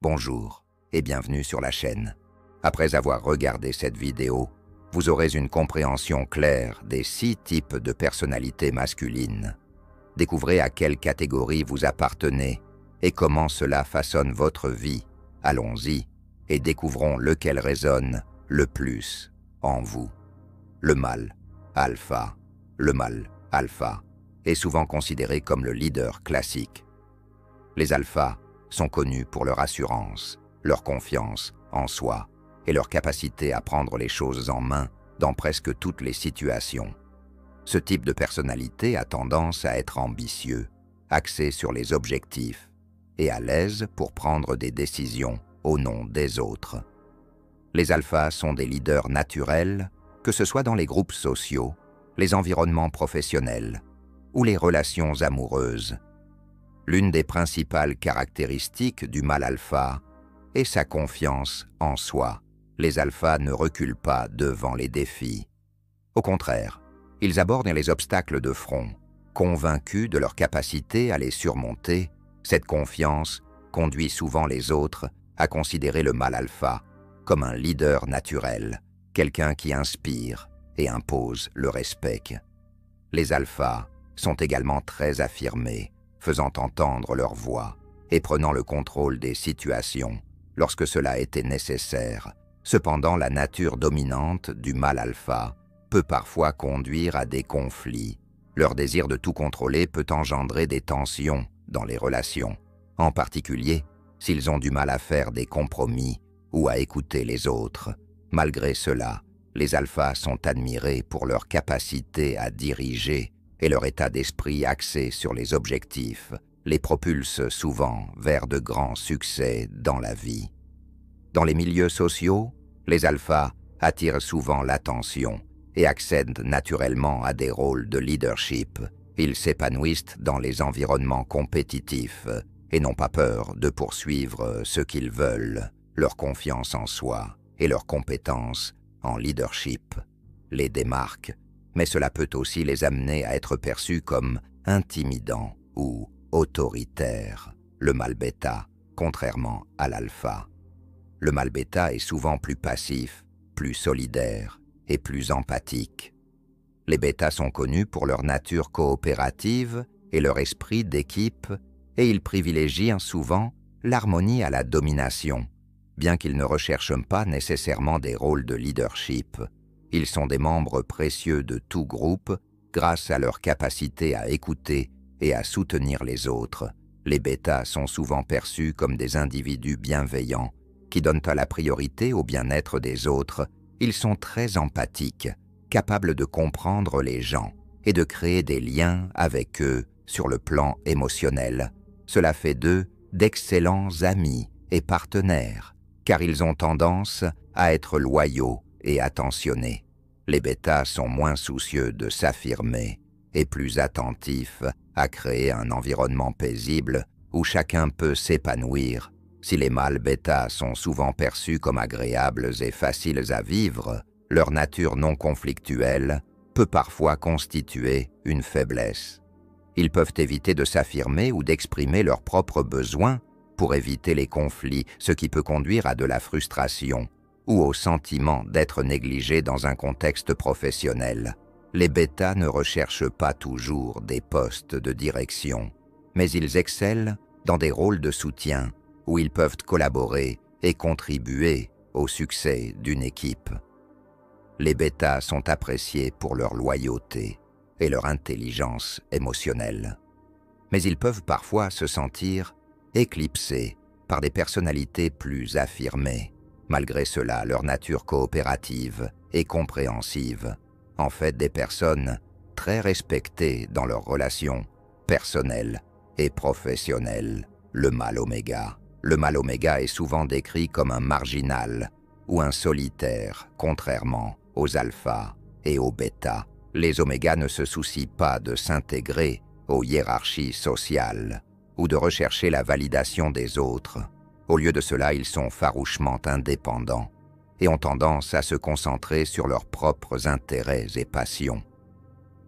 Bonjour et bienvenue sur la chaîne. Après avoir regardé cette vidéo, vous aurez une compréhension claire des 6 types de personnalités masculines. Découvrez à quelle catégorie vous appartenez et comment cela façonne votre vie. Allons-y et découvrons lequel résonne le plus en vous. Le mâle alpha. Le mâle alpha est souvent considéré comme le leader classique. Les alphas sont connus pour leur assurance, leur confiance en soi et leur capacité à prendre les choses en main dans presque toutes les situations. Ce type de personnalité a tendance à être ambitieux, axé sur les objectifs et à l'aise pour prendre des décisions au nom des autres. Les alphas sont des leaders naturels, que ce soit dans les groupes sociaux, les environnements professionnels ou les relations amoureuses. L'une des principales caractéristiques du mâle alpha est sa confiance en soi. Les alphas ne reculent pas devant les défis. Au contraire, ils abordent les obstacles de front, convaincus de leur capacité à les surmonter. Cette confiance conduit souvent les autres à considérer le mâle alpha comme un leader naturel, quelqu'un qui inspire et impose le respect. Les alphas sont également très affirmés, faisant entendre leur voix et prenant le contrôle des situations lorsque cela était nécessaire. Cependant, la nature dominante du mâle alpha peut parfois conduire à des conflits. Leur désir de tout contrôler peut engendrer des tensions dans les relations, en particulier s'ils ont du mal à faire des compromis ou à écouter les autres. Malgré cela, les alphas sont admirés pour leur capacité à diriger et leur état d'esprit axé sur les objectifs les propulse souvent vers de grands succès dans la vie. Dans les milieux sociaux, les alphas attirent souvent l'attention et accèdent naturellement à des rôles de leadership. Ils s'épanouissent dans les environnements compétitifs et n'ont pas peur de poursuivre ce qu'ils veulent. Leur confiance en soi et leurs compétences en leadership les démarquent, mais cela peut aussi les amener à être perçus comme intimidants ou autoritaires. Le mâle bêta, contrairement à l'alpha. Le mâle bêta est souvent plus passif, plus solidaire et plus empathique. Les bêtas sont connus pour leur nature coopérative et leur esprit d'équipe, et ils privilégient souvent l'harmonie à la domination. Bien qu'ils ne recherchent pas nécessairement des rôles de leadership, ils sont des membres précieux de tout groupe grâce à leur capacité à écouter et à soutenir les autres. Les bêtas sont souvent perçus comme des individus bienveillants qui donnent la priorité au bien-être des autres. Ils sont très empathiques, capables de comprendre les gens et de créer des liens avec eux sur le plan émotionnel. Cela fait d'eux d'excellents amis et partenaires, car ils ont tendance à être loyaux et attentionnés. Les bêtas sont moins soucieux de s'affirmer et plus attentifs à créer un environnement paisible où chacun peut s'épanouir. Si les mâles bêtas sont souvent perçus comme agréables et faciles à vivre, leur nature non conflictuelle peut parfois constituer une faiblesse. Ils peuvent éviter de s'affirmer ou d'exprimer leurs propres besoins pour éviter les conflits, ce qui peut conduire à de la frustration ou au sentiment d'être négligés dans un contexte professionnel. Les bêtas ne recherchent pas toujours des postes de direction, mais ils excellent dans des rôles de soutien où ils peuvent collaborer et contribuer au succès d'une équipe. Les bêtas sont appréciés pour leur loyauté et leur intelligence émotionnelle, mais ils peuvent parfois se sentir éclipsés par des personnalités plus affirmées. Malgré cela, leur nature coopérative et compréhensive en fait des personnes très respectées dans leurs relations personnelles et professionnelles. Le mâle oméga. Le mâle oméga est souvent décrit comme un marginal ou un solitaire, contrairement aux alphas et aux bêtas. Les omégas ne se soucient pas de s'intégrer aux hiérarchies sociales ou de rechercher la validation des autres. Au lieu de cela, ils sont farouchement indépendants et ont tendance à se concentrer sur leurs propres intérêts et passions.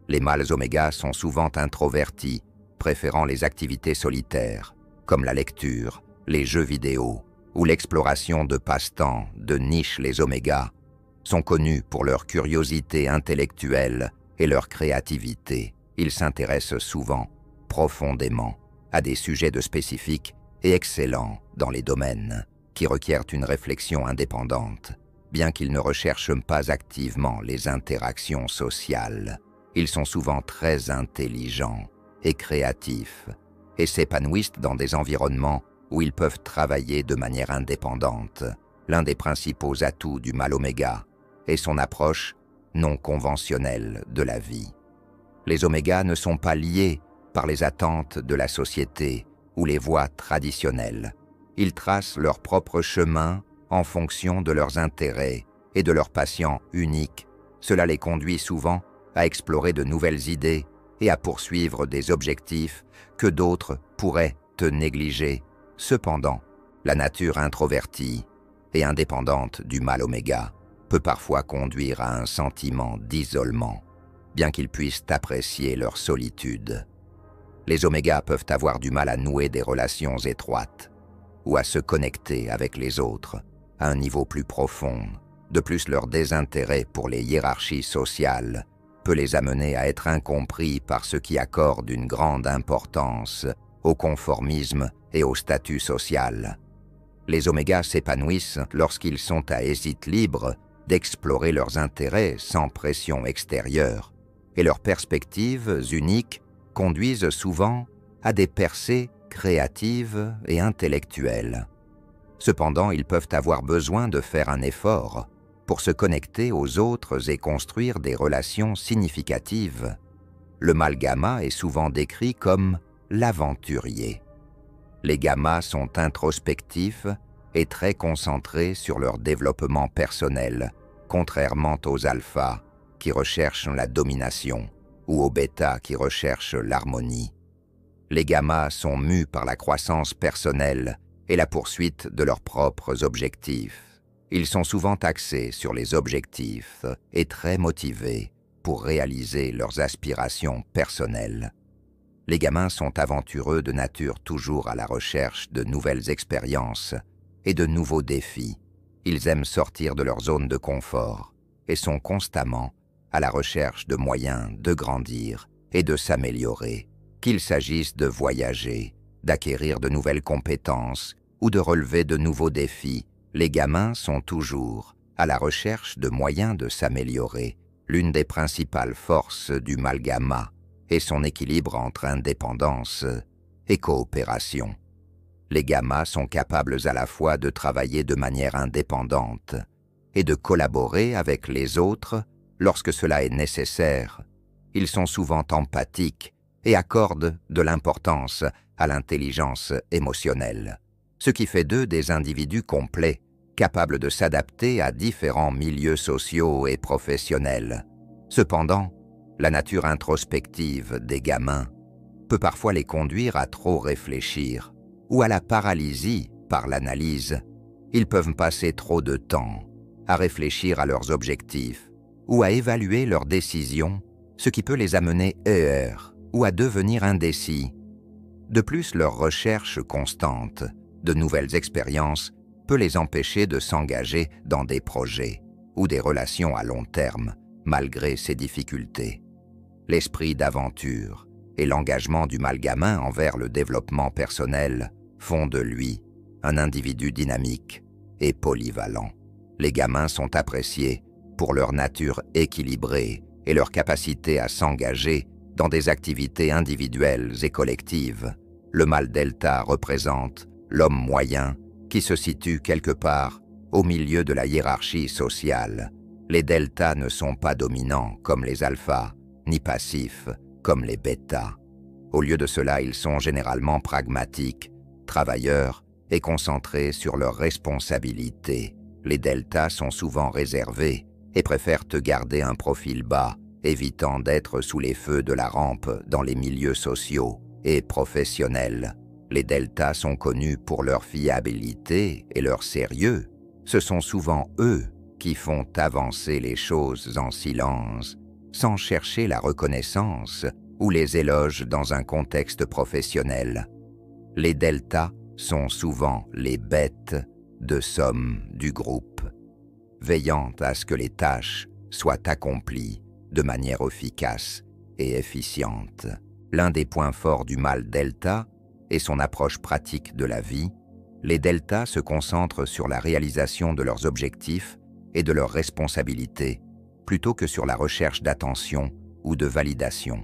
Les mâles omégas sont souvent introvertis, préférant les activités solitaires, comme la lecture, les jeux vidéo ou l'exploration de passe-temps de niche. Les omégas sont connus pour leur curiosité intellectuelle et leur créativité. Ils s'intéressent souvent, profondément, à des sujets de spécifiques et excellents dans les domaines qui requièrent une réflexion indépendante. Bien qu'ils ne recherchent pas activement les interactions sociales, ils sont souvent très intelligents et créatifs et s'épanouissent dans des environnements où ils peuvent travailler de manière indépendante. L'un des principaux atouts du mâle oméga est son approche non conventionnelle de la vie. Les omégas ne sont pas liés par les attentes de la société ou les voies traditionnelles. Ils tracent leur propre chemin en fonction de leurs intérêts et de leurs passions uniques. Cela les conduit souvent à explorer de nouvelles idées et à poursuivre des objectifs que d'autres pourraient négliger. Cependant, la nature introvertie et indépendante du mâle oméga peut parfois conduire à un sentiment d'isolement, bien qu'ils puissent apprécier leur solitude. Les omégas peuvent avoir du mal à nouer des relations étroites ou à se connecter avec les autres à un niveau plus profond. De plus, leur désintérêt pour les hiérarchies sociales peut les amener à être incompris par ceux qui accordent une grande importance au conformisme et au statut social. Les omégas s'épanouissent lorsqu'ils sont à hésite libre d'explorer leurs intérêts sans pression extérieure, et leurs perspectives uniques conduisent souvent à des percées créatives et intellectuelles. Cependant, ils peuvent avoir besoin de faire un effort pour se connecter aux autres et construire des relations significatives. Le mâle gamma est souvent décrit comme l'aventurier. Les gammas sont introspectifs et très concentrés sur leur développement personnel, contrairement aux alphas qui recherchent la domination ou aux bêtas qui recherchent l'harmonie. Les gammas sont mus par la croissance personnelle et la poursuite de leurs propres objectifs. Ils sont souvent axés sur les objectifs et très motivés pour réaliser leurs aspirations personnelles. Les gamins sont aventureux de nature, toujours à la recherche de nouvelles expériences et de nouveaux défis. Ils aiment sortir de leur zone de confort et sont constamment à la recherche de moyens de grandir et de s'améliorer, qu'il s'agisse de voyager, d'acquérir de nouvelles compétences ou de relever de nouveaux défis. Les gamins sont toujours à la recherche de moyens de s'améliorer. L'une des principales forces du mâle gamma est son équilibre entre indépendance et coopération. Les gammas sont capables à la fois de travailler de manière indépendante et de collaborer avec les autres lorsque cela est nécessaire. Ils sont souvent empathiques et accordent de l'importance à l'intelligence émotionnelle, ce qui fait d'eux des individus complets, capables de s'adapter à différents milieux sociaux et professionnels. Cependant, la nature introspective des gamins peut parfois les conduire à trop réfléchir ou à la paralysie par l'analyse. Ils peuvent passer trop de temps à réfléchir à leurs objectifs ou à évaluer leurs décisions, ce qui peut les amener erreurs ou à devenir indécis. De plus, leur recherche constante de nouvelles expériences peut les empêcher de s'engager dans des projets ou des relations à long terme, malgré ces difficultés. L'esprit d'aventure et l'engagement du mâle gamin envers le développement personnel font de lui un individu dynamique et polyvalent. Les gamins sont appréciés pour leur nature équilibrée et leur capacité à s'engager dans des activités individuelles et collectives. Le mâle delta représente l'homme moyen qui se situe quelque part au milieu de la hiérarchie sociale. Les deltas ne sont pas dominants comme les alphas, ni passifs comme les bêtas. Au lieu de cela, ils sont généralement pragmatiques, travailleurs et concentrés sur leurs responsabilités. Les deltas sont souvent réservés et préfèrent garder un profil bas, évitant d'être sous les feux de la rampe dans les milieux sociaux et professionnels. Les deltas sont connus pour leur fiabilité et leur sérieux. Ce sont souvent eux qui font avancer les choses en silence, sans chercher la reconnaissance ou les éloges dans un contexte professionnel. Les deltas sont souvent les bêtes de somme du groupe, veillant à ce que les tâches soient accomplies de manière efficace et efficiente. L'un des points forts du mâle delta est son approche pratique de la vie. Les deltas se concentrent sur la réalisation de leurs objectifs et de leurs responsabilités, plutôt que sur la recherche d'attention ou de validation.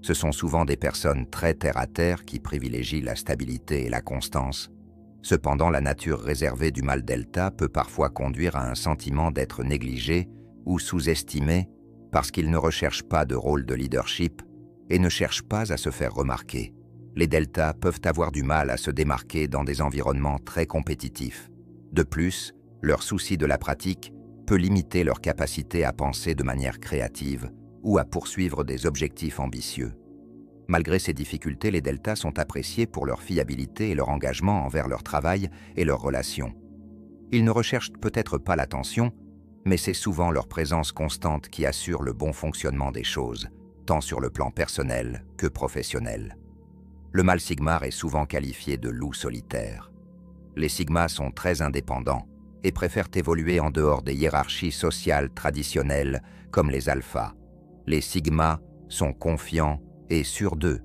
Ce sont souvent des personnes très terre-à-terre qui privilégient la stabilité et la constance. Cependant, la nature réservée du mâle delta peut parfois conduire à un sentiment d'être négligé ou sous-estimé parce qu'il ne recherche pas de rôle de leadership et ne cherche pas à se faire remarquer. Les deltas peuvent avoir du mal à se démarquer dans des environnements très compétitifs. De plus, leur souci de la pratique peut limiter leur capacité à penser de manière créative ou à poursuivre des objectifs ambitieux. Malgré ces difficultés, les deltas sont appréciés pour leur fiabilité et leur engagement envers leur travail et leurs relations. Ils ne recherchent peut-être pas l'attention, mais c'est souvent leur présence constante qui assure le bon fonctionnement des choses, tant sur le plan personnel que professionnel. Le mâle sigmar est souvent qualifié de loup solitaire. Les sigmas sont très indépendants et préfèrent évoluer en dehors des hiérarchies sociales traditionnelles comme les alphas. Les sigmas sont confiants et sûrs d'eux,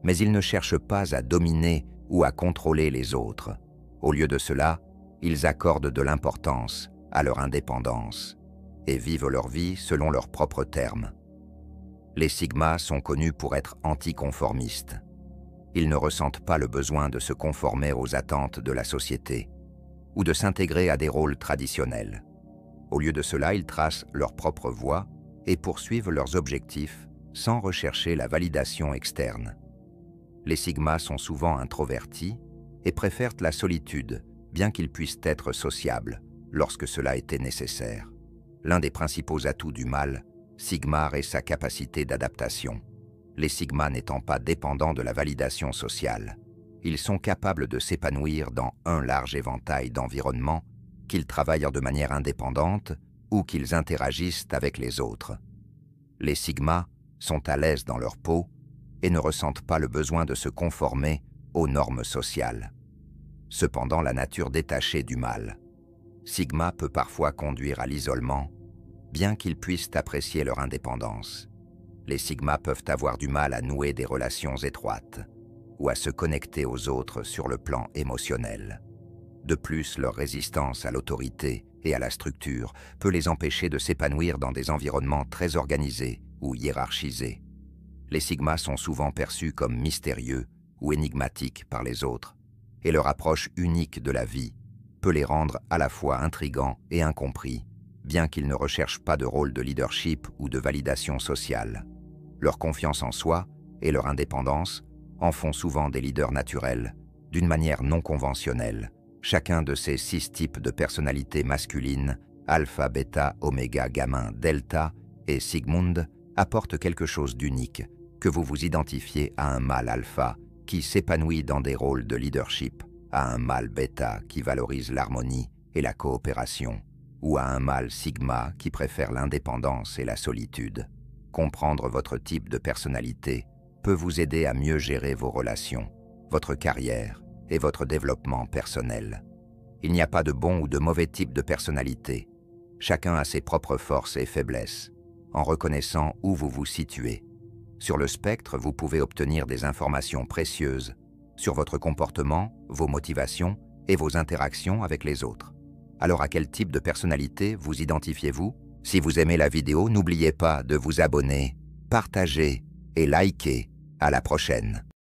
mais ils ne cherchent pas à dominer ou à contrôler les autres. Au lieu de cela, ils accordent de l'importance à leur indépendance et vivent leur vie selon leurs propres termes. Les sigmas sont connus pour être anticonformistes. Ils ne ressentent pas le besoin de se conformer aux attentes de la société ou de s'intégrer à des rôles traditionnels. Au lieu de cela, ils tracent leur propre voie et poursuivent leurs objectifs sans rechercher la validation externe. Les sigmas sont souvent introvertis et préfèrent la solitude, bien qu'ils puissent être sociables lorsque cela était nécessaire. L'un des principaux atouts du mâle sigmar est sa capacité d'adaptation. Les sigmas n'étant pas dépendants de la validation sociale, ils sont capables de s'épanouir dans un large éventail d'environnements, qu'ils travaillent de manière indépendante ou qu'ils interagissent avec les autres. Les sigmas sont à l'aise dans leur peau et ne ressentent pas le besoin de se conformer aux normes sociales. Cependant, la nature détachée du mâle sigma peut parfois conduire à l'isolement, bien qu'ils puissent apprécier leur indépendance. Les sigmas peuvent avoir du mal à nouer des relations étroites ou à se connecter aux autres sur le plan émotionnel. De plus, leur résistance à l'autorité et à la structure peut les empêcher de s'épanouir dans des environnements très organisés ou hiérarchisés. Les sigmas sont souvent perçus comme mystérieux ou énigmatiques par les autres, et leur approche unique de la vie peut les rendre à la fois intrigants et incompris, bien qu'ils ne recherchent pas de rôle de leadership ou de validation sociale. Leur confiance en soi et leur indépendance en font souvent des leaders naturels, d'une manière non conventionnelle. Chacun de ces 6 types de personnalités masculines, alpha, bêta, oméga, gamma, delta et sigmund, apporte quelque chose d'unique, que vous vous identifiez à un mâle alpha qui s'épanouit dans des rôles de leadership, à un mâle bêta qui valorise l'harmonie et la coopération, ou à un mâle sigma qui préfère l'indépendance et la solitude. Comprendre votre type de personnalité peut vous aider à mieux gérer vos relations, votre carrière et votre développement personnel. Il n'y a pas de bon ou de mauvais type de personnalité. Chacun a ses propres forces et faiblesses, en reconnaissant où vous vous situez. Sur le spectre, vous pouvez obtenir des informations précieuses sur votre comportement, vos motivations et vos interactions avec les autres. Alors à quel type de personnalité vous identifiez-vous? Si vous aimez la vidéo, n'oubliez pas de vous abonner, partager et liker. À la prochaine.